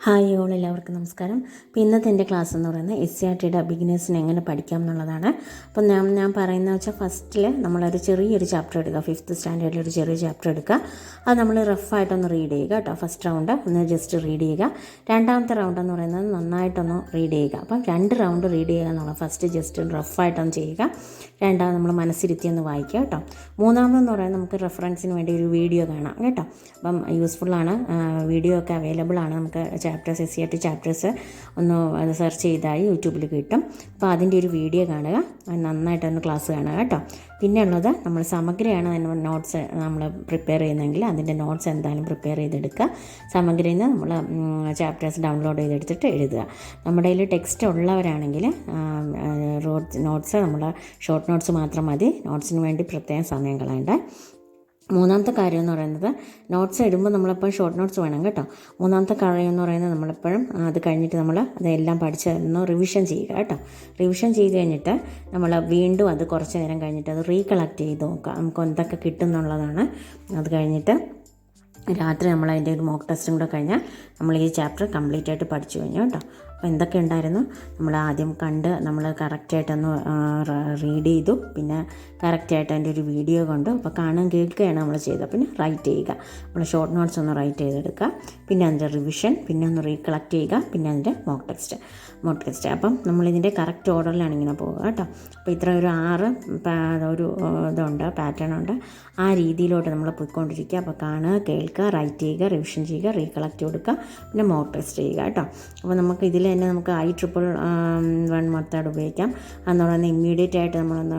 Hi all, എല്ലാവർക്കും നമസ്കാരം. അപ്പോൾ ഇന്നത്തെ എൻ്റെ ക്ലാസ് എന്ന് പറയുന്നത് SCERTയുടെ ബിഗിനേഴ്സിന് എങ്ങനെ പഠിക്കാം എന്നുള്ളതാണ്. അപ്പോൾ ഞാൻ പറയുന്നത് വെച്ചാൽ ഫസ്റ്റിൽ നമ്മളൊരു ചെറിയൊരു ചാപ്റ്റർ എടുക്കുക, 5th സ്റ്റാൻഡേർഡിൽ ഒരു ചെറിയ ചാപ്റ്റർ എടുക്കുക. അത് നമ്മൾ റഫായിട്ടൊന്ന് റീഡ് ചെയ്യുക കേട്ടോ. ഫസ്റ്റ് റൗണ്ട് ഒന്ന് ജസ്റ്റ് റീഡ് ചെയ്യുക. രണ്ടാമത്തെ റൗണ്ട് എന്ന് പറയുന്നത് നന്നായിട്ടൊന്ന് റീഡ് ചെയ്യുക. അപ്പം 2 റൗണ്ട് റീഡ് ചെയ്യുക എന്നുള്ള ഫസ്റ്റ് ജസ്റ്റ് റഫായിട്ടൊന്ന് ചെയ്യുക. രണ്ടാമത് നമ്മൾ മനസ്സിരുത്തി ഒന്ന് വായിക്കുക കേട്ടോ. മൂന്നാമതെന്ന് പറയുന്നത് നമുക്ക് റെഫറൻസിന് വേണ്ടി ഒരു വീഡിയോ കാണാം കേട്ടോ. അപ്പം യൂസ്ഫുള്ളാണ്, വീഡിയോ ഒക്കെ അവൈലബിൾ ആണ്. നമുക്ക് ചാപ്റ്റേഴ്സ് SCERT ചാപ്റ്റേഴ്സ് ഒന്ന് അത് സെർച്ച് ചെയ്താൽ യൂട്യൂബിൽ കിട്ടും. അപ്പോൾ അതിൻ്റെ ഒരു വീഡിയോ കാണുക, നന്നായിട്ടൊന്ന് ക്ലാസ് കാണുക കേട്ടോ. പിന്നെ ഉള്ളത് നമ്മൾ സമഗ്രയാണ് നോട്ട്സ് നമ്മൾ പ്രിപ്പയർ ചെയ്യുന്നതെങ്കിൽ അതിൻ്റെ നോട്ട്സ് എന്തായാലും പ്രിപ്പയർ ചെയ്തെടുക്കുക. സമഗ്രയിൽ നിന്ന് നമ്മൾ ചാപ്റ്റേഴ്സ് ഡൗൺലോഡ് ചെയ്തെടുത്തിട്ട് എഴുതുക. നമ്മുടെ കയ്യിൽ ടെക്സ്റ്റ് ഉള്ളവരാണെങ്കിൽ നോട്ട്സ് നമ്മൾ ഷോർട്ട് നോട്ട്സ് മാത്രം മതി. നോട്ട്സിന് വേണ്ടി പ്രത്യേകം സമയം കളയണ്ട. മൂന്നാമത്തെ കാര്യം എന്ന് പറയുന്നത് നോട്ട്സ് ഇടുമ്പോൾ നമ്മളെപ്പോഴും ഷോർട്ട് നോട്ട്സ് വേണം കേട്ടോ. മൂന്നാമത്തെ കാര്യം എന്ന് പറയുന്നത് നമ്മളെപ്പോഴും അത് കഴിഞ്ഞിട്ട് നമ്മൾ അതെല്ലാം പഠിച്ചൊന്ന് റിവിഷൻ ചെയ്യുക കേട്ടോ. റിവിഷൻ ചെയ്ത് കഴിഞ്ഞിട്ട് നമ്മൾ വീണ്ടും അത് കുറച്ച് നേരം കഴിഞ്ഞിട്ട് അത് റീകളക്ട് ചെയ്ത് നോക്കുക, നമുക്ക് എന്തൊക്കെ കിട്ടും എന്നുള്ളതാണ്. അത് കഴിഞ്ഞിട്ട് രാത്രി നമ്മൾ അതിൻ്റെ ഒരു മോക്ക് ടെസ്റ്റും കൂടെ കഴിഞ്ഞാൽ നമ്മൾ ഈ ചാപ്റ്റർ കംപ്ലീറ്റ് ആയിട്ട് പഠിച്ചു കഴിഞ്ഞു കേട്ടോ. അപ്പോൾ എന്തൊക്കെ ഉണ്ടായിരുന്നു നമ്മൾ ആദ്യം കണ്ട് നമ്മൾ കറക്റ്റായിട്ടൊന്ന് റീഡ് ചെയ്തു, പിന്നെ കറക്റ്റായിട്ട് അതിൻ്റെ ഒരു വീഡിയോ കണ്ടു. അപ്പോൾ കേൾക്കുകയാണ് നമ്മൾ ചെയ്തത്. പിന്നെ റൈറ്റ് ചെയ്യുക, നമ്മൾ ഷോർട്ട് നോട്ട്സ് ഒന്ന് റൈറ്റ് ചെയ്തെടുക്കുക, പിന്നെ അതിൻ്റെ റിവിഷൻ, പിന്നെ ഒന്ന് റീകളക്ട് ചെയ്യുക, പിന്നെ അതിൻ്റെ മോക്ക് ടെസ്റ്റ്. അപ്പം നമ്മളിതിൻ്റെ കറക്റ്റ് ഓർഡറിലാണ് ഇങ്ങനെ പോവുക കേട്ടോ. അപ്പോൾ ഇത്ര ഒരു 6 ഒരു ഇതുണ്ട്, പാറ്റേൺ ഉണ്ട്. ആ രീതിയിലോട്ട് നമ്മൾ പോയിക്കൊണ്ടിരിക്കുക. അപ്പോൾ കാണുക, കേൾക്കുക, റൈറ്റ് ചെയ്യുക, റിവിഷൻ ചെയ്യുക, റീകളക്ട് കൊടുക്കുക, പിന്നെ മോക്ക് ടെസ്റ്റ് ചെയ്യുക കേട്ടോ. അപ്പോൾ നമുക്ക് ഇതിൽ തന്നെ നമുക്ക് IEEE മെത്തേഡ് ഉപയോഗിക്കാം. എന്ന് പറയുന്നത് ഇമ്മീഡിയറ്റ് ആയിട്ട് നമ്മളൊന്ന്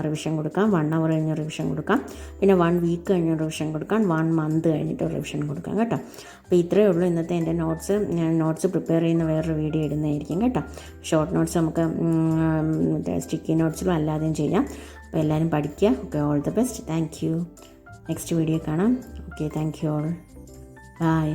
റിവിഷൻ കൊടുക്കാം, 1 hour കഴിഞ്ഞ് റിവിഷൻ കൊടുക്കാം, പിന്നെ 1 week കഴിഞ്ഞ് റിവിഷൻ കൊടുക്കാം, 1 month കഴിഞ്ഞിട്ട് റിവിഷൻ കൊടുക്കാം കേട്ടോ. അപ്പോൾ ഇത്രയേ ഉള്ളൂ ഇന്നത്തെ എൻ്റെ നോട്ട്സ്. ഞാൻ നോട്ട്സ് പ്രിപ്പയർ ചെയ്യുന്ന വേറൊരു വീഡിയോ ഇടുന്നതായിരിക്കും കേട്ടോ. ഷോർട്ട് നോട്ട്സ് നമുക്ക് സ്റ്റിക്കി നോട്ട്സിലും അല്ലാതെയും ചെയ്യാം. അപ്പോൾ എല്ലാവരും പഠിക്കുക. Okay, all the best. Thank you. Next video കാണാം. Okay, thank you all. By.